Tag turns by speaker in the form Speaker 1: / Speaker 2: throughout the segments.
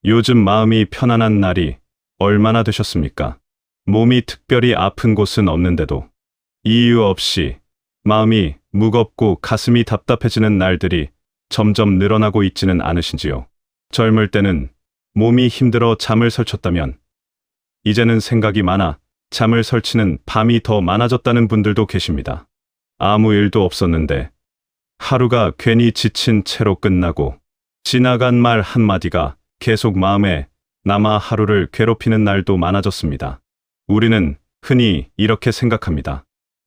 Speaker 1: 요즘 마음이 편안한 날이 얼마나 되셨습니까? 몸이 특별히 아픈 곳은 없는데도 이유 없이 마음이 무겁고 가슴이 답답해지는 날들이 점점 늘어나고 있지는 않으신지요? 젊을 때는 몸이 힘들어 잠을 설쳤다면 이제는 생각이 많아 잠을 설치는 밤이 더 많아졌다는 분들도 계십니다. 아무 일도 없었는데 하루가 괜히 지친 채로 끝나고 지나간 말 한마디가 계속 마음에 남아 하루를 괴롭히는 날도 많아졌습니다. 우리는 흔히 이렇게 생각합니다.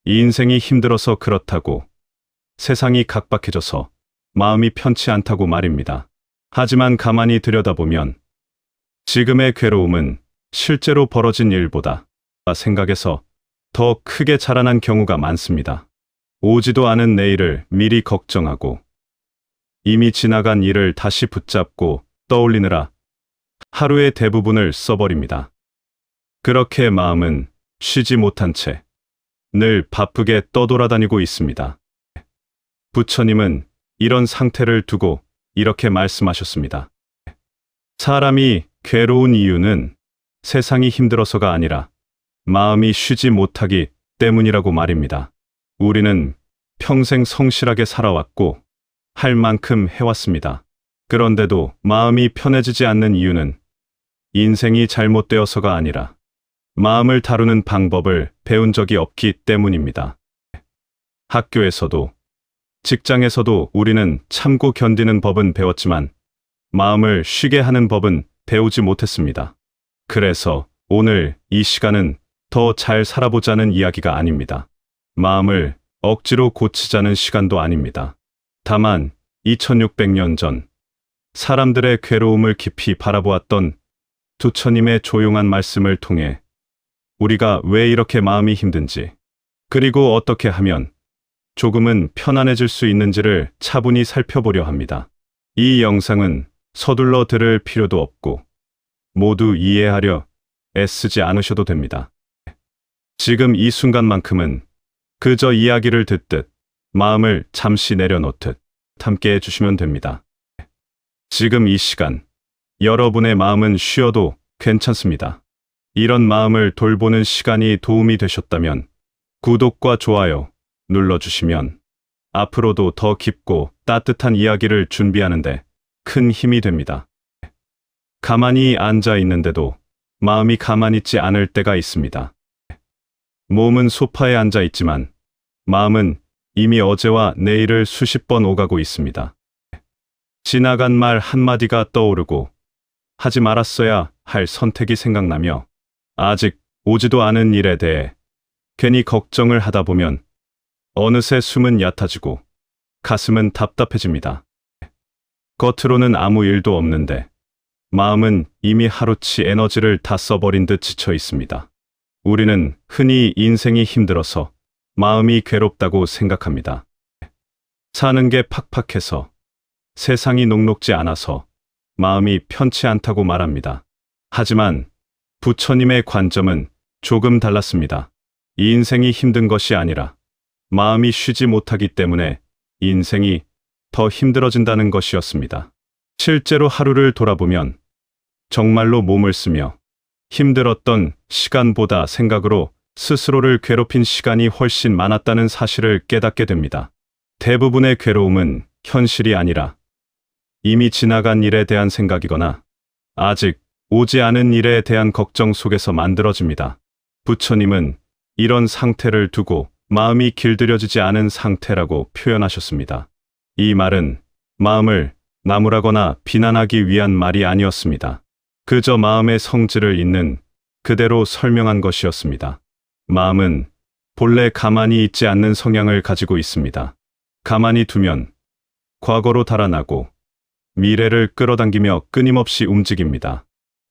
Speaker 1: 이 인생이 힘들어서 그렇다고, 세상이 각박해져서 마음이 편치 않다고 말입니다. 하지만 가만히 들여다보면 지금의 괴로움은 실제로 벌어진 일보다 생각에서 더 크게 자라난 경우가 많습니다. 오지도 않은 내일을 미리 걱정하고 이미 지나간 일을 다시 붙잡고 떠올리느라 하루의 대부분을 써버립니다. 그렇게 마음은 쉬지 못한 채 늘 바쁘게 떠돌아다니고 있습니다. 부처님은 이런 상태를 두고 이렇게 말씀하셨습니다. 사람이 괴로운 이유는 세상이 힘들어서가 아니라 마음이 쉬지 못하기 때문이라고 말입니다. 우리는 평생 성실하게 살아왔고 할 만큼 해왔습니다. 그런데도 마음이 편해지지 않는 이유는 인생이 잘못되어서가 아니라 마음을 다루는 방법을 배운 적이 없기 때문입니다. 학교에서도 직장에서도 우리는 참고 견디는 법은 배웠지만 마음을 쉬게 하는 법은 배우지 못했습니다. 그래서 오늘 이 시간은 더 잘 살아보자는 이야기가 아닙니다. 마음을 억지로 고치자는 시간도 아닙니다. 다만 2600년 전 사람들의 괴로움을 깊이 바라보았던 부처님의 조용한 말씀을 통해 우리가 왜 이렇게 마음이 힘든지, 그리고 어떻게 하면 조금은 편안해질 수 있는지를 차분히 살펴보려 합니다. 이 영상은 서둘러 들을 필요도 없고 모두 이해하려 애쓰지 않으셔도 됩니다. 지금 이 순간만큼은 그저 이야기를 듣듯 마음을 잠시 내려놓듯 함께 해주시면 됩니다. 지금 이 시간 여러분의 마음은 쉬어도 괜찮습니다. 이런 마음을 돌보는 시간이 도움이 되셨다면 구독과 좋아요 눌러주시면 앞으로도 더 깊고 따뜻한 이야기를 준비하는데 큰 힘이 됩니다. 가만히 앉아 있는데도 마음이 가만히 있지 않을 때가 있습니다. 몸은 소파에 앉아 있지만 마음은 이미 어제와 내일을 수십 번 오가고 있습니다. 지나간 말 한마디가 떠오르고 하지 말았어야 할 선택이 생각나며 아직 오지도 않은 일에 대해 괜히 걱정을 하다 보면 어느새 숨은 얕아지고 가슴은 답답해집니다. 겉으로는 아무 일도 없는데 마음은 이미 하루치 에너지를 다 써버린 듯 지쳐 있습니다. 우리는 흔히 인생이 힘들어서 마음이 괴롭다고 생각합니다. 사는 게 팍팍해서, 세상이 녹록지 않아서 마음이 편치 않다고 말합니다. 하지만 부처님의 관점은 조금 달랐습니다. 이 인생이 힘든 것이 아니라 마음이 쉬지 못하기 때문에 인생이 더 힘들어진다는 것이었습니다. 실제로 하루를 돌아보면 정말로 몸을 쓰며 힘들었던 시간보다 생각으로 스스로를 괴롭힌 시간이 훨씬 많았다는 사실을 깨닫게 됩니다. 대부분의 괴로움은 현실이 아니라 이미 지나간 일에 대한 생각이거나 아직 오지 않은 일에 대한 걱정 속에서 만들어집니다. 부처님은 이런 상태를 두고 마음이 길들여지지 않은 상태라고 표현하셨습니다. 이 말은 마음을 나무라거나 비난하기 위한 말이 아니었습니다. 그저 마음의 성질을 있는 그대로 설명한 것이었습니다. 마음은 본래 가만히 있지 않는 성향을 가지고 있습니다. 가만히 두면 과거로 달아나고 미래를 끌어당기며 끊임없이 움직입니다.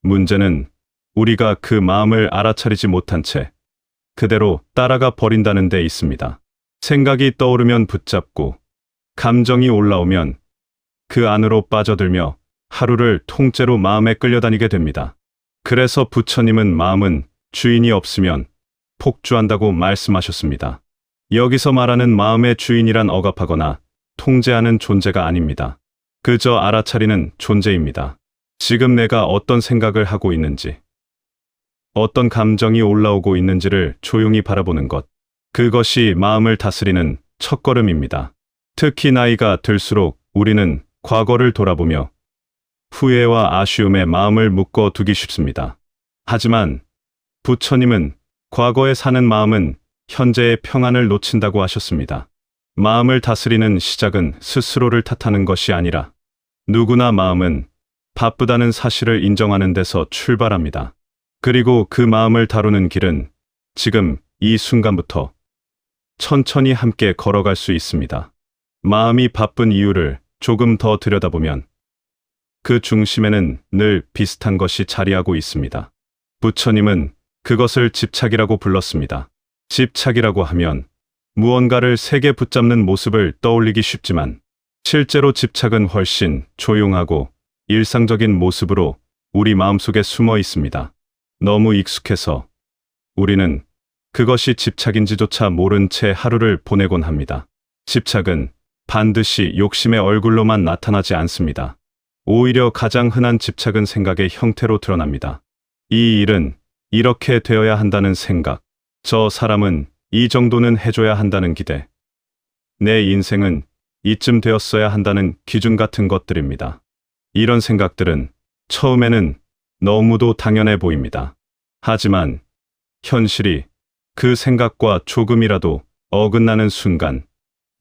Speaker 1: 문제는 우리가 그 마음을 알아차리지 못한 채 그대로 따라가 버린다는 데 있습니다. 생각이 떠오르면 붙잡고 감정이 올라오면 그 안으로 빠져들며 하루를 통째로 마음에 끌려다니게 됩니다. 그래서 부처님은 마음은 주인이 없으면 폭주한다고 말씀하셨습니다. 여기서 말하는 마음의 주인이란 억압하거나 통제하는 존재가 아닙니다. 그저 알아차리는 존재입니다. 지금 내가 어떤 생각을 하고 있는지, 어떤 감정이 올라오고 있는지를 조용히 바라보는 것. 그것이 마음을 다스리는 첫걸음입니다. 특히 나이가 들수록 우리는 과거를 돌아보며 후회와 아쉬움에 마음을 묶어 두기 쉽습니다. 하지만 부처님은 과거에 사는 마음은 현재의 평안을 놓친다고 하셨습니다. 마음을 다스리는 시작은 스스로를 탓하는 것이 아니라 누구나 마음은 바쁘다는 사실을 인정하는 데서 출발합니다. 그리고 그 마음을 다루는 길은 지금 이 순간부터 천천히 함께 걸어갈 수 있습니다. 마음이 바쁜 이유를 조금 더 들여다보면 그 중심에는 늘 비슷한 것이 자리하고 있습니다. 부처님은 그것을 집착이라고 불렀습니다. 집착이라고 하면 무언가를 세게 붙잡는 모습을 떠올리기 쉽지만 실제로 집착은 훨씬 조용하고 일상적인 모습으로 우리 마음속에 숨어 있습니다. 너무 익숙해서 우리는 그것이 집착인지조차 모른 채 하루를 보내곤 합니다. 집착은 반드시 욕심의 얼굴로만 나타나지 않습니다. 오히려 가장 흔한 집착은 생각의 형태로 드러납니다. 이 일은 이렇게 되어야 한다는 생각, 저 사람은 이 정도는 해줘야 한다는 기대, 내 인생은 이쯤 되었어야 한다는 기준 같은 것들입니다. 이런 생각들은 처음에는 너무도 당연해 보입니다. 하지만 현실이 그 생각과 조금이라도 어긋나는 순간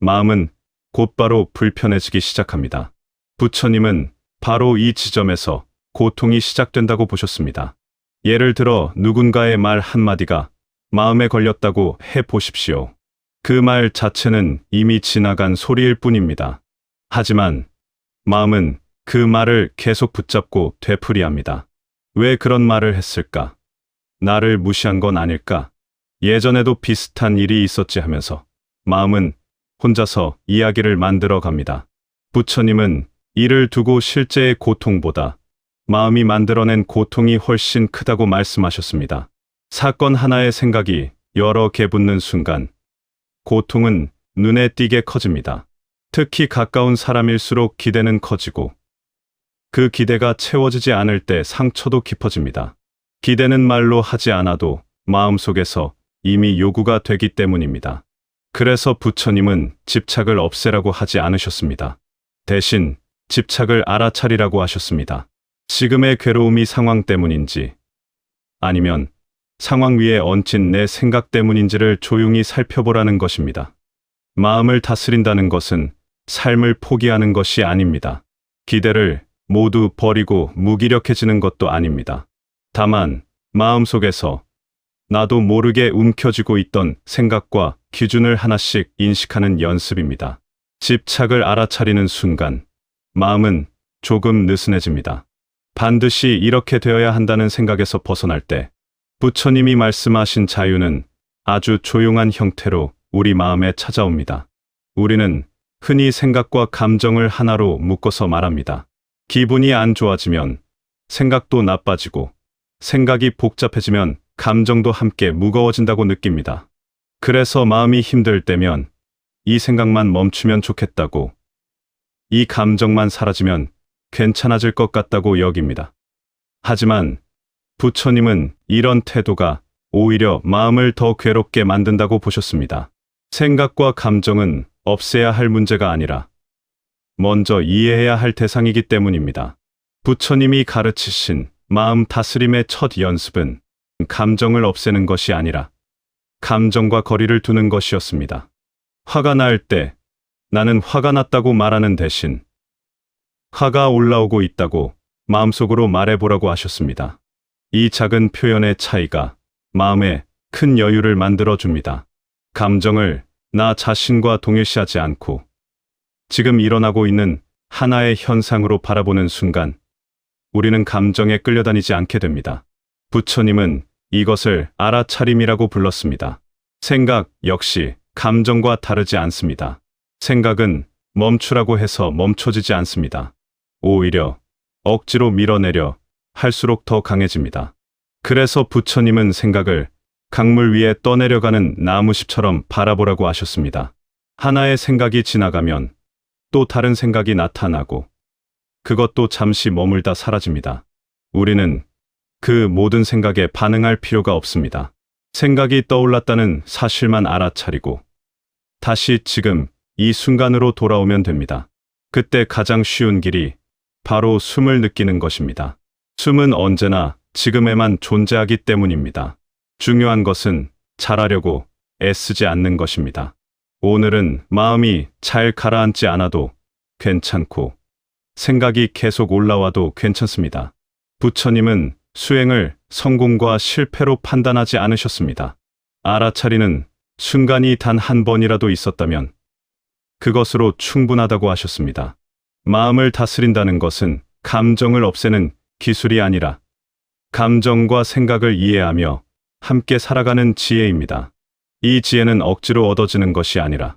Speaker 1: 마음은 곧바로 불편해지기 시작합니다. 부처님은 바로 이 지점에서 고통이 시작된다고 보셨습니다. 예를 들어 누군가의 말 한마디가 마음에 걸렸다고 해 보십시오. 그 말 자체는 이미 지나간 소리일 뿐입니다. 하지만 마음은 그 말을 계속 붙잡고 되풀이합니다. 왜 그런 말을 했을까? 나를 무시한 건 아닐까? 예전에도 비슷한 일이 있었지 하면서 마음은 혼자서 이야기를 만들어 갑니다. 부처님은 이를 두고 실제의 고통보다 마음이 만들어낸 고통이 훨씬 크다고 말씀하셨습니다. 사건 하나의 생각이 여러 개 붙는 순간 고통은 눈에 띄게 커집니다. 특히 가까운 사람일수록 기대는 커지고 그 기대가 채워지지 않을 때 상처도 깊어집니다. 기대는 말로 하지 않아도 마음속에서 이미 요구가 되기 때문입니다. 그래서 부처님은 집착을 없애라고 하지 않으셨습니다. 대신 집착을 알아차리라고 하셨습니다. 지금의 괴로움이 상황 때문인지 아니면 상황 위에 얹힌 내 생각 때문인지를 조용히 살펴보라는 것입니다. 마음을 다스린다는 것은 삶을 포기하는 것이 아닙니다. 기대를 모두 버리고 무기력해지는 것도 아닙니다. 다만 마음속에서 나도 모르게 움켜쥐고 있던 생각과 기준을 하나씩 인식하는 연습입니다. 집착을 알아차리는 순간 마음은 조금 느슨해집니다. 반드시 이렇게 되어야 한다는 생각에서 벗어날 때 부처님이 말씀하신 자유는 아주 조용한 형태로 우리 마음에 찾아옵니다. 우리는 흔히 생각과 감정을 하나로 묶어서 말합니다. 기분이 안 좋아지면 생각도 나빠지고 생각이 복잡해지면 감정도 함께 무거워진다고 느낍니다. 그래서 마음이 힘들 때면 이 생각만 멈추면 좋겠다고, 이 감정만 사라지면 괜찮아질 것 같다고 여깁니다. 하지만 부처님은 이런 태도가 오히려 마음을 더 괴롭게 만든다고 보셨습니다. 생각과 감정은 없애야 할 문제가 아니라 먼저 이해해야 할 대상이기 때문입니다. 부처님이 가르치신 마음 다스림의 첫 연습은 감정을 없애는 것이 아니라 감정과 거리를 두는 것이었습니다. 화가 날 때 나는 화가 났다고 말하는 대신 화가 올라오고 있다고 마음속으로 말해보라고 하셨습니다. 이 작은 표현의 차이가 마음에 큰 여유를 만들어줍니다. 감정을 나 자신과 동일시하지 않고 지금 일어나고 있는 하나의 현상으로 바라보는 순간 우리는 감정에 끌려다니지 않게 됩니다. 부처님은 이것을 알아차림이라고 불렀습니다. 생각 역시 감정과 다르지 않습니다. 생각은 멈추라고 해서 멈춰지지 않습니다. 오히려 억지로 밀어내려 할수록 더 강해집니다. 그래서 부처님은 생각을 강물 위에 떠내려가는 나무잎처럼 바라보라고 하셨습니다. 하나의 생각이 지나가면 또 다른 생각이 나타나고 그것도 잠시 머물다 사라집니다. 우리는 그 모든 생각에 반응할 필요가 없습니다. 생각이 떠올랐다는 사실만 알아차리고 다시 지금 이 순간으로 돌아오면 됩니다. 그때 가장 쉬운 길이 바로 숨을 느끼는 것입니다. 숨은 언제나 지금에만 존재하기 때문입니다. 중요한 것은 잘하려고 애쓰지 않는 것입니다. 오늘은 마음이 잘 가라앉지 않아도 괜찮고 생각이 계속 올라와도 괜찮습니다. 부처님은 수행을 성공과 실패로 판단하지 않으셨습니다. 알아차리는 순간이 단 한 번이라도 있었다면 그것으로 충분하다고 하셨습니다. 마음을 다스린다는 것은 감정을 없애는 기술이 아니라 감정과 생각을 이해하며 함께 살아가는 지혜입니다. 이 지혜는 억지로 얻어지는 것이 아니라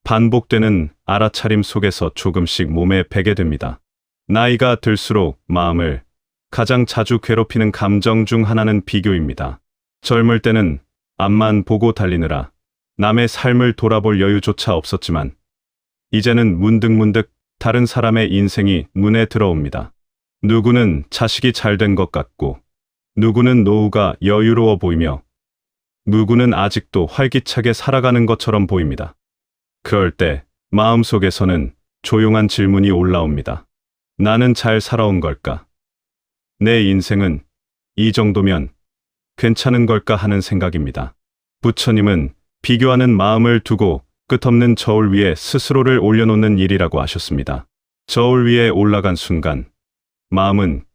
Speaker 1: 반복되는 알아차림 속에서 조금씩 몸에 배게 됩니다. 나이가 들수록 마음을 가장 자주 괴롭히는 감정 중 하나는 비교입니다. 젊을 때는 앞만 보고 달리느라 남의 삶을 돌아볼 여유조차 없었지만 이제는 문득문득 다른 사람의 인생이 눈에 들어옵니다. 누구는 자식이 잘 된 것 같고 누구는 노후가 여유로워 보이며 누구는 아직도 활기차게 살아가는 것처럼 보입니다. 그럴 때 마음속에서는 조용한 질문이 올라옵니다. 나는 잘 살아온 걸까? 내 인생은 이 정도면 괜찮은 걸까 하는 생각입니다. 부처님은 비교하는 마음을 두고 끝없는 저울 위에 스스로를 올려놓는 일이라고 하셨습니다. 저울 위에 올라간 순간 마음은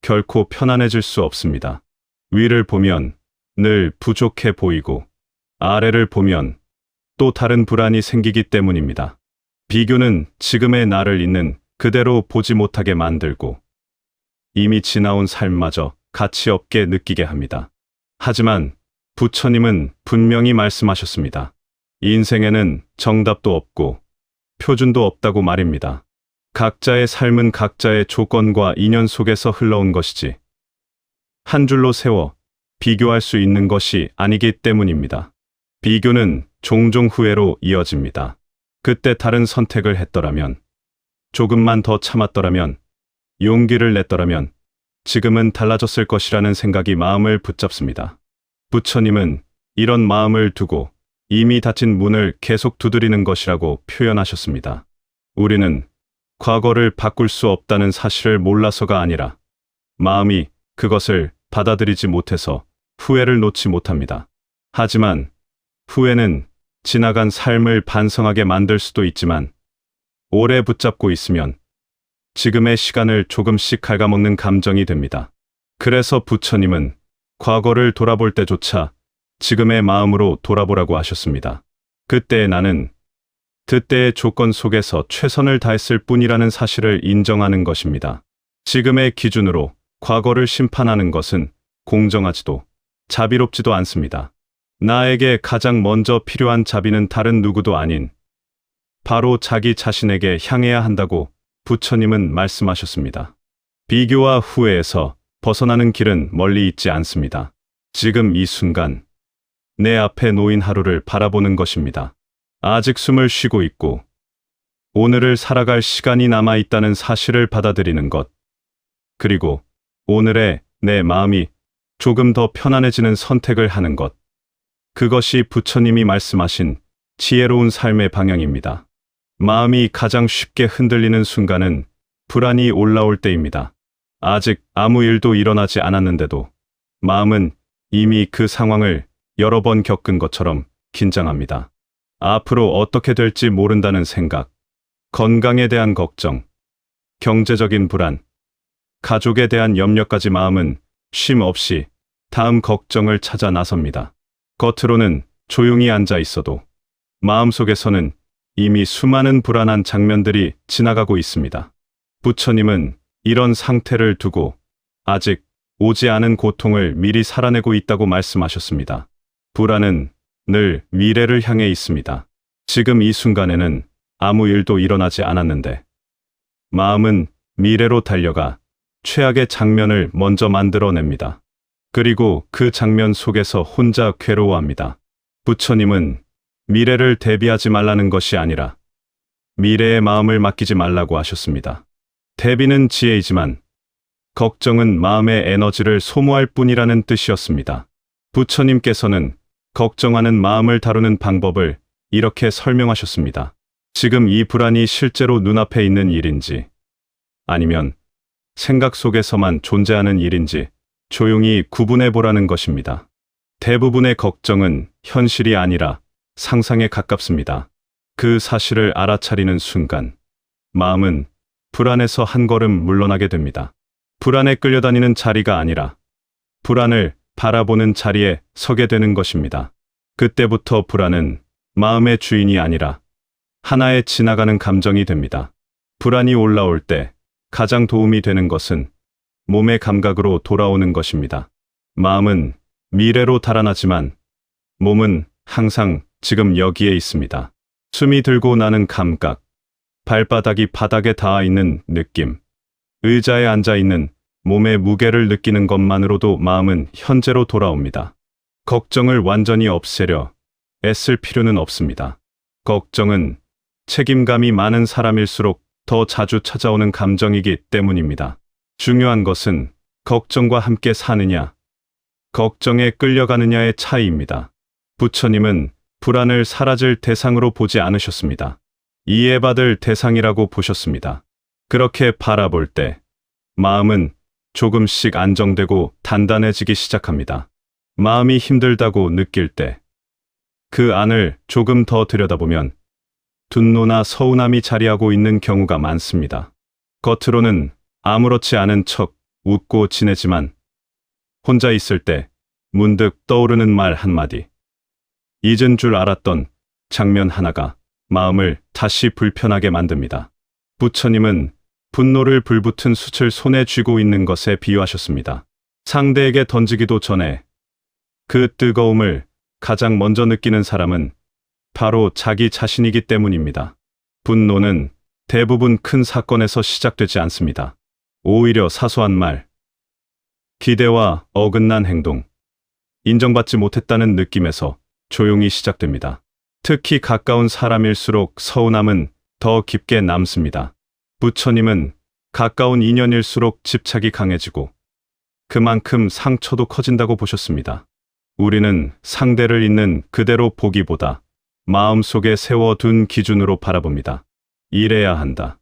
Speaker 1: 결코 편안해질 수 없습니다. 위를 보면 늘 부족해 보이고 아래를 보면 또 다른 불안이 생기기 때문입니다. 비교는 지금의 나를 있는 그대로 보지 못하게 만들고 이미 지나온 삶마저 가치 없게 느끼게 합니다. 하지만 부처님은 분명히 말씀하셨습니다. 인생에는 정답도 없고 표준도 없다고 말입니다. 각자의 삶은 각자의 조건과 인연 속에서 흘러온 것이지 한 줄로 세워 비교할 수 있는 것이 아니기 때문입니다. 비교는 종종 후회로 이어집니다. 그때 다른 선택을 했더라면, 조금만 더 참았더라면, 용기를 냈더라면 지금은 달라졌을 것이라는 생각이 마음을 붙잡습니다. 부처님은 이런 마음을 두고 이미 닫힌 문을 계속 두드리는 것이라고 표현하셨습니다. 우리는 과거를 바꿀 수 없다는 사실을 몰라서가 아니라 마음이 그것을 받아들이지 못해서 후회를 놓지 못합니다. 하지만 후회는 지나간 삶을 반성하게 만들 수도 있지만 오래 붙잡고 있으면 지금의 시간을 조금씩 갉아먹는 감정이 됩니다. 그래서 부처님은 과거를 돌아볼 때조차 지금의 마음으로 돌아보라고 하셨습니다. 그때의 나는 그때의 조건 속에서 최선을 다했을 뿐이라는 사실을 인정하는 것입니다. 지금의 기준으로 과거를 심판하는 것은 공정하지도 자비롭지도 않습니다. 나에게 가장 먼저 필요한 자비는 다른 누구도 아닌 바로 자기 자신에게 향해야 한다고 부처님은 말씀하셨습니다. 비교와 후회에서 벗어나는 길은 멀리 있지 않습니다. 지금 이 순간 내 앞에 놓인 하루를 바라보는 것입니다. 아직 숨을 쉬고 있고 오늘을 살아갈 시간이 남아 있다는 사실을 받아들이는 것, 그리고 오늘의 내 마음이 조금 더 편안해지는 선택을 하는 것, 그것이 부처님이 말씀하신 지혜로운 삶의 방향입니다. 마음이 가장 쉽게 흔들리는 순간은 불안이 올라올 때입니다. 아직 아무 일도 일어나지 않았는데도 마음은 이미 그 상황을 여러 번 겪은 것처럼 긴장합니다. 앞으로 어떻게 될지 모른다는 생각, 건강에 대한 걱정, 경제적인 불안, 가족에 대한 염려까지 마음은 쉼 없이 다음 걱정을 찾아 나섭니다. 겉으로는 조용히 앉아 있어도 마음속에서는 이미 수많은 불안한 장면들이 지나가고 있습니다. 부처님은 이런 상태를 두고 아직 오지 않은 고통을 미리 살아내고 있다고 말씀하셨습니다. 불안은 늘 미래를 향해 있습니다. 지금 이 순간에는 아무 일도 일어나지 않았는데 마음은 미래로 달려가 최악의 장면을 먼저 만들어냅니다. 그리고 그 장면 속에서 혼자 괴로워합니다. 부처님은 미래를 대비하지 말라는 것이 아니라 미래의 마음을 맡기지 말라고 하셨습니다. 대비는 지혜이지만 걱정은 마음의 에너지를 소모할 뿐이라는 뜻이었습니다. 부처님께서는 걱정하는 마음을 다루는 방법을 이렇게 설명하셨습니다. 지금 이 불안이 실제로 눈앞에 있는 일인지, 아니면 생각 속에서만 존재하는 일인지 조용히 구분해 보라는 것입니다. 대부분의 걱정은 현실이 아니라 상상에 가깝습니다. 그 사실을 알아차리는 순간, 마음은 불안에서 한 걸음 물러나게 됩니다. 불안에 끌려다니는 자리가 아니라 불안을 바라보는 자리에 서게 되는 것입니다. 그때부터 불안은 마음의 주인이 아니라 하나의 지나가는 감정이 됩니다. 불안이 올라올 때 가장 도움이 되는 것은 몸의 감각으로 돌아오는 것입니다. 마음은 미래로 달아나지만 몸은 항상 지금 여기에 있습니다. 숨이 들고 나는 감각, 발바닥이 바닥에 닿아 있는 느낌, 의자에 앉아 있는 몸의 무게를 느끼는 것만으로도 마음은 현재로 돌아옵니다. 걱정을 완전히 없애려 애쓸 필요는 없습니다. 걱정은 책임감이 많은 사람일수록 더 자주 찾아오는 감정이기 때문입니다. 중요한 것은 걱정과 함께 사느냐, 걱정에 끌려가느냐의 차이입니다. 부처님은 불안을 사라질 대상으로 보지 않으셨습니다. 이해받을 대상이라고 보셨습니다. 그렇게 바라볼 때 마음은 조금씩 안정되고 단단해지기 시작합니다. 마음이 힘들다고 느낄 때 그 안을 조금 더 들여다보면 분노나 서운함이 자리하고 있는 경우가 많습니다. 겉으로는 아무렇지 않은 척 웃고 지내지만 혼자 있을 때 문득 떠오르는 말 한마디, 잊은 줄 알았던 장면 하나가 마음을 다시 불편하게 만듭니다. 부처님은 분노를 불붙은 숯을 손에 쥐고 있는 것에 비유하셨습니다. 상대에게 던지기도 전에 그 뜨거움을 가장 먼저 느끼는 사람은 바로 자기 자신이기 때문입니다. 분노는 대부분 큰 사건에서 시작되지 않습니다. 오히려 사소한 말, 기대와 어긋난 행동, 인정받지 못했다는 느낌에서 조용히 시작됩니다. 특히 가까운 사람일수록 서운함은 더 깊게 남습니다. 부처님은 가까운 인연일수록 집착이 강해지고 그만큼 상처도 커진다고 보셨습니다. 우리는 상대를 있는 그대로 보기보다 마음속에 세워둔 기준으로 바라봅니다. 이래야 한다,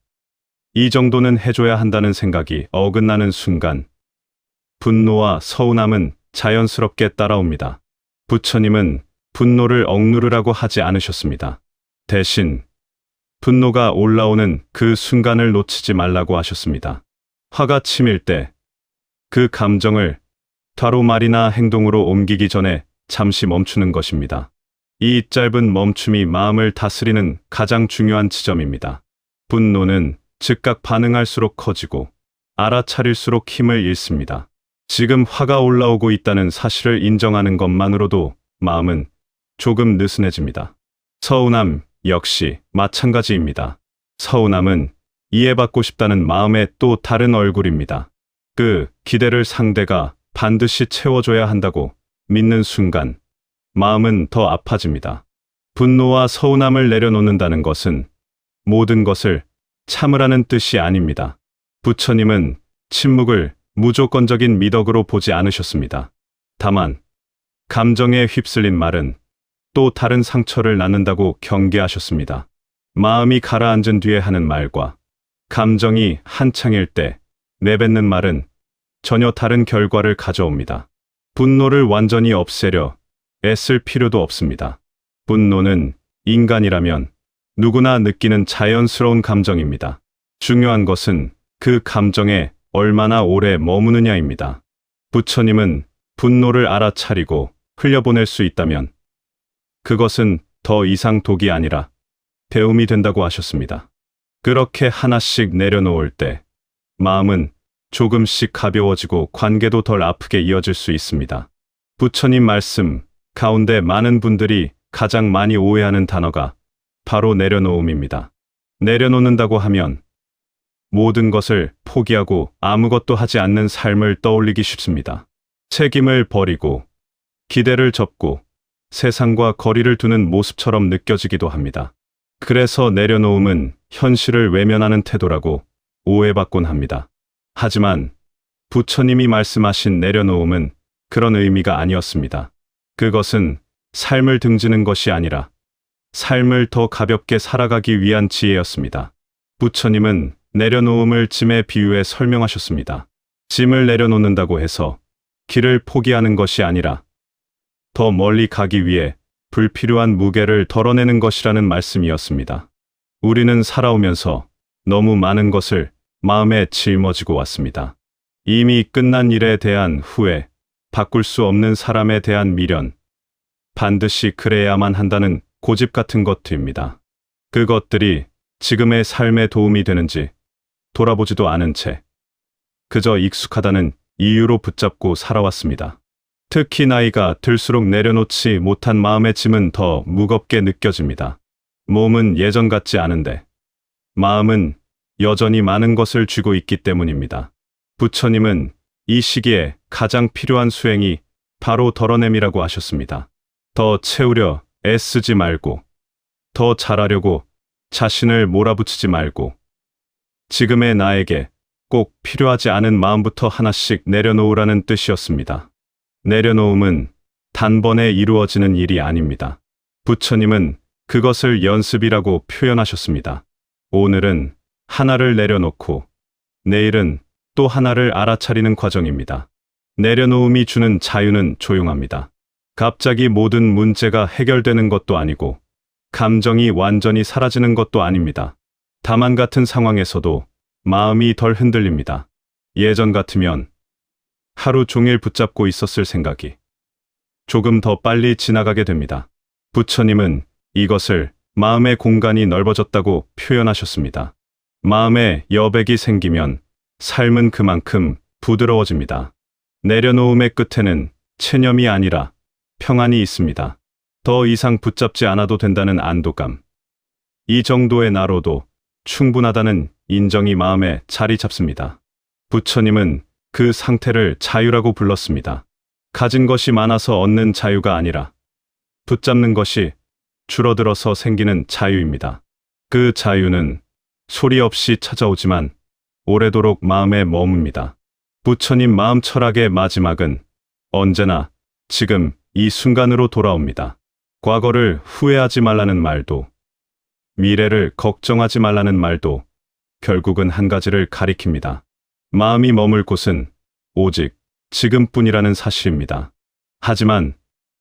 Speaker 1: 이 정도는 해줘야 한다는 생각이 어긋나는 순간 분노와 서운함은 자연스럽게 따라옵니다. 부처님은 분노를 억누르라고 하지 않으셨습니다. 대신 분노가 올라오는 그 순간을 놓치지 말라고 하셨습니다. 화가 치밀 때 그 감정을 바로 말이나 행동으로 옮기기 전에 잠시 멈추는 것입니다. 이 짧은 멈춤이 마음을 다스리는 가장 중요한 지점입니다. 분노는 즉각 반응할수록 커지고 알아차릴수록 힘을 잃습니다. 지금 화가 올라오고 있다는 사실을 인정하는 것만으로도 마음은 조금 느슨해집니다. 서운함 역시 마찬가지입니다. 서운함은 이해받고 싶다는 마음의 또 다른 얼굴입니다. 그 기대를 상대가 반드시 채워줘야 한다고 믿는 순간 마음은 더 아파집니다. 분노와 서운함을 내려놓는다는 것은 모든 것을 참으라는 뜻이 아닙니다. 부처님은 침묵을 무조건적인 미덕으로 보지 않으셨습니다. 다만 감정에 휩쓸린 말은 또 다른 상처를 낳는다고 경계하셨습니다. 마음이 가라앉은 뒤에 하는 말과 감정이 한창일 때 내뱉는 말은 전혀 다른 결과를 가져옵니다. 분노를 완전히 없애려 애쓸 필요도 없습니다. 분노는 인간이라면 누구나 느끼는 자연스러운 감정입니다. 중요한 것은 그 감정에 얼마나 오래 머무느냐입니다. 부처님은 분노를 알아차리고 흘려보낼 수 있다면 그것은 더 이상 독이 아니라 배움이 된다고 하셨습니다. 그렇게 하나씩 내려놓을 때 마음은 조금씩 가벼워지고 관계도 덜 아프게 이어질 수 있습니다. 부처님 말씀 가운데 많은 분들이 가장 많이 오해하는 단어가 바로 내려놓음입니다. 내려놓는다고 하면 모든 것을 포기하고 아무것도 하지 않는 삶을 떠올리기 쉽습니다. 책임을 버리고 기대를 접고 세상과 거리를 두는 모습처럼 느껴지기도 합니다. 그래서 내려놓음은 현실을 외면하는 태도라고 오해받곤 합니다. 하지만 부처님이 말씀하신 내려놓음은 그런 의미가 아니었습니다. 그것은 삶을 등지는 것이 아니라 삶을 더 가볍게 살아가기 위한 지혜였습니다. 부처님은 내려놓음을 짐에 비유해 설명하셨습니다. 짐을 내려놓는다고 해서 길을 포기하는 것이 아니라 더 멀리 가기 위해 불필요한 무게를 덜어내는 것이라는 말씀이었습니다. 우리는 살아오면서 너무 많은 것을 마음에 짊어지고 왔습니다. 이미 끝난 일에 대한 후회, 바꿀 수 없는 사람에 대한 미련, 반드시 그래야만 한다는 고집 같은 것들입니다. 그것들이 지금의 삶에 도움이 되는지 돌아보지도 않은 채 그저 익숙하다는 이유로 붙잡고 살아왔습니다. 특히 나이가 들수록 내려놓지 못한 마음의 짐은 더 무겁게 느껴집니다. 몸은 예전 같지 않은데 마음은 여전히 많은 것을 쥐고 있기 때문입니다. 부처님은 이 시기에 가장 필요한 수행이 바로 덜어냄이라고 하셨습니다. 더 채우려 애쓰지 말고, 더 잘하려고 자신을 몰아붙이지 말고, 지금의 나에게 꼭 필요하지 않은 마음부터 하나씩 내려놓으라는 뜻이었습니다. 내려놓음은 단번에 이루어지는 일이 아닙니다. 부처님은 그것을 연습이라고 표현하셨습니다. 오늘은 하나를 내려놓고 내일은 또 하나를 알아차리는 과정입니다. 내려놓음이 주는 자유는 조용합니다. 갑자기 모든 문제가 해결되는 것도 아니고 감정이 완전히 사라지는 것도 아닙니다. 다만 같은 상황에서도 마음이 덜 흔들립니다. 예전 같으면 하루 종일 붙잡고 있었을 생각이 조금 더 빨리 지나가게 됩니다. 부처님은 이것을 마음의 공간이 넓어졌다고 표현하셨습니다. 마음에 여백이 생기면 삶은 그만큼 부드러워집니다. 내려놓음의 끝에는 체념이 아니라 평안이 있습니다. 더 이상 붙잡지 않아도 된다는 안도감. 이 정도의 나로도 충분하다는 인정이 마음에 자리 잡습니다. 부처님은 그 상태를 자유라고 불렀습니다. 가진 것이 많아서 얻는 자유가 아니라 붙잡는 것이 줄어들어서 생기는 자유입니다. 그 자유는 소리 없이 찾아오지만 오래도록 마음에 머뭅니다. 부처님 마음 철학의 마지막은 언제나 지금 이 순간으로 돌아옵니다. 과거를 후회하지 말라는 말도, 미래를 걱정하지 말라는 말도 결국은 한 가지를 가리킵니다. 마음이 머물 곳은 오직 지금뿐이라는 사실입니다. 하지만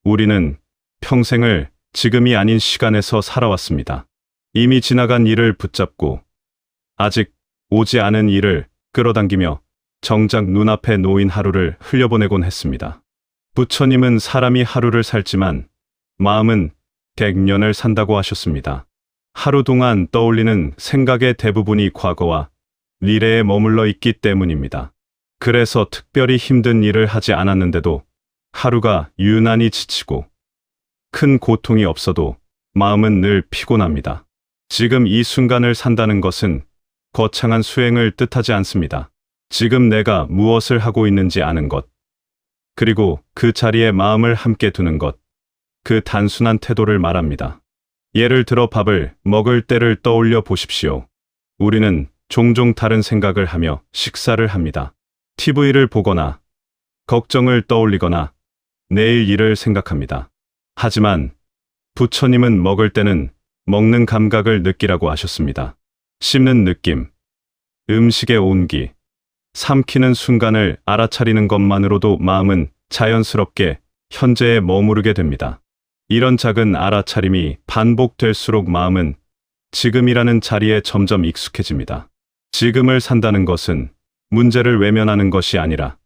Speaker 1: 우리는 평생을 지금이 아닌 시간에서 살아왔습니다. 이미 지나간 일을 붙잡고 아직 오지 않은 일을 끌어당기며 정작 눈앞에 놓인 하루를 흘려보내곤 했습니다. 부처님은 사람이 하루를 살지만 마음은 100년을 산다고 하셨습니다. 하루 동안 떠올리는 생각의 대부분이 과거와 미래에 머물러 있기 때문입니다. 그래서 특별히 힘든 일을 하지 않았는데도 하루가 유난히 지치고 큰 고통이 없어도 마음은 늘 피곤합니다. 지금 이 순간을 산다는 것은 거창한 수행을 뜻하지 않습니다. 지금 내가 무엇을 하고 있는지 아는 것, 그리고 그 자리에 마음을 함께 두는 것, 그 단순한 태도를 말합니다. 예를 들어 밥을 먹을 때를 떠올려 보십시오. 우리는 종종 다른 생각을 하며 식사를 합니다. TV를 보거나 걱정을 떠올리거나 내일 일을 생각합니다. 하지만 부처님은 먹을 때는 먹는 감각을 느끼라고 하셨습니다. 씹는 느낌, 음식의 온기, 삼키는 순간을 알아차리는 것만으로도 마음은 자연스럽게 현재에 머무르게 됩니다. 이런 작은 알아차림이 반복될수록 마음은 지금이라는 자리에 점점 익숙해집니다. 지금을 산다는 것은 문제를 외면하는 것이 아니라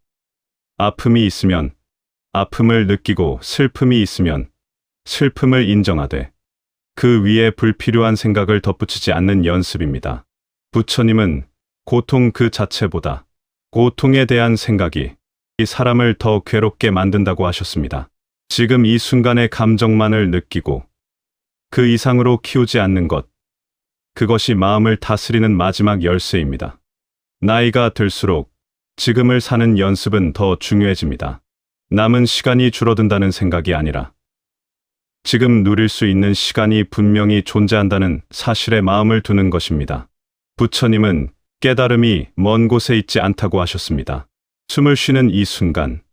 Speaker 1: 아픔이 있으면 아픔을 느끼고 슬픔이 있으면 슬픔을 인정하되 그 위에 불필요한 생각을 덧붙이지 않는 연습입니다. 부처님은 고통 그 자체보다 고통에 대한 생각이 이 사람을 더 괴롭게 만든다고 하셨습니다. 지금 이 순간의 감정만을 느끼고 그 이상으로 키우지 않는 것, 그것이 마음을 다스리는 마지막 열쇠입니다. 나이가 들수록 지금을 사는 연습은 더 중요해집니다. 남은 시간이 줄어든다는 생각이 아니라 지금 누릴 수 있는 시간이 분명히 존재한다는 사실에 마음을 두는 것입니다. 부처님은 깨달음이 먼 곳에 있지 않다고 하셨습니다. 숨을 쉬는 이 순간,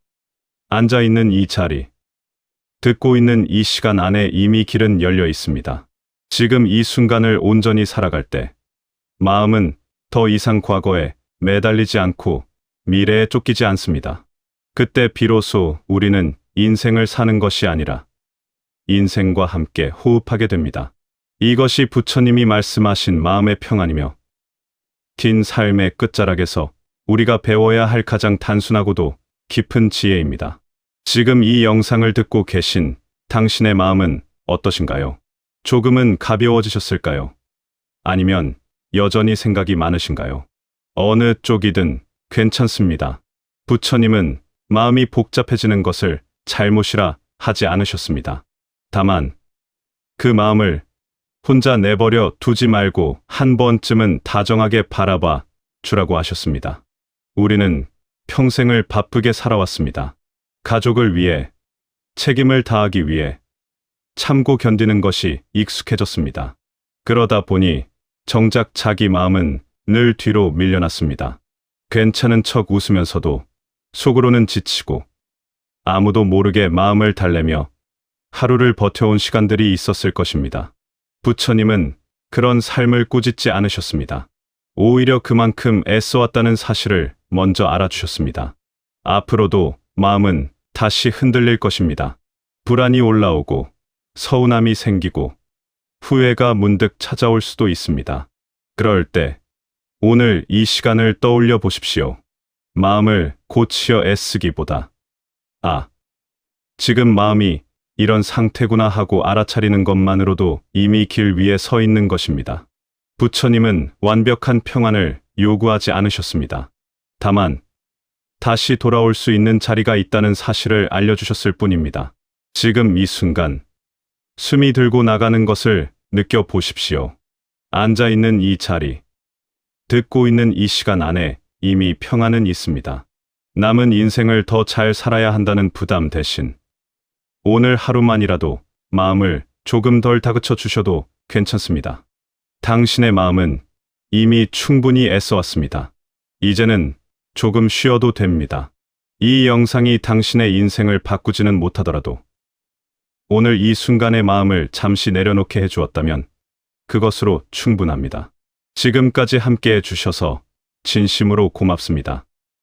Speaker 1: 앉아 있는 이 자리, 듣고 있는 이 시간 안에 이미 길은 열려 있습니다. 지금 이 순간을 온전히 살아갈 때, 마음은 더 이상 과거에 매달리지 않고 미래에 쫓기지 않습니다. 그때 비로소 우리는 인생을 사는 것이 아니라 인생과 함께 호흡하게 됩니다. 이것이 부처님이 말씀하신 마음의 평안이며 긴 삶의 끝자락에서 우리가 배워야 할 가장 단순하고도 깊은 지혜입니다. 지금 이 영상을 듣고 계신 당신의 마음은 어떠신가요? 조금은 가벼워지셨을까요? 아니면 여전히 생각이 많으신가요? 어느 쪽이든 괜찮습니다. 부처님은 마음이 복잡해지는 것을 잘못이라 하지 않으셨습니다. 다만 그 마음을 혼자 내버려 두지 말고 한 번쯤은 다정하게 바라봐 주라고 하셨습니다. 우리는 평생을 바쁘게 살아왔습니다. 가족을 위해, 책임을 다하기 위해 참고 견디는 것이 익숙해졌습니다. 그러다 보니 정작 자기 마음은 늘 뒤로 밀려났습니다. 괜찮은 척 웃으면서도 속으로는 지치고 아무도 모르게 마음을 달래며 하루를 버텨온 시간들이 있었을 것입니다. 부처님은 그런 삶을 꾸짖지 않으셨습니다. 오히려 그만큼 애써왔다는 사실을 먼저 알아주셨습니다. 앞으로도 마음은 다시 흔들릴 것입니다. 불안이 올라오고 서운함이 생기고 후회가 문득 찾아올 수도 있습니다. 그럴 때 오늘 이 시간을 떠올려 보십시오. 마음을 고치려 애쓰기보다 지금 마음이 이런 상태구나 하고 알아차리는 것만으로도 이미 길 위에 서 있는 것입니다. 부처님은 완벽한 평안을 요구하지 않으셨습니다. 다만 다시 돌아올 수 있는 자리가 있다는 사실을 알려주셨을 뿐입니다. 지금 이 순간 숨이 들고 나가는 것을 느껴보십시오. 앉아 있는 이 자리, 듣고 있는 이 시간 안에 이미 평안은 있습니다. 남은 인생을 더 잘 살아야 한다는 부담 대신 오늘 하루만이라도 마음을 조금 덜 다그쳐 주셔도 괜찮습니다. 당신의 마음은 이미 충분히 애써왔습니다. 이제는 조금 쉬어도 됩니다. 이 영상이 당신의 인생을 바꾸지는 못하더라도 오늘 이 순간의 마음을 잠시 내려놓게 해주었다면 그것으로 충분합니다. 지금까지 함께 해주셔서 진심으로 고맙습니다.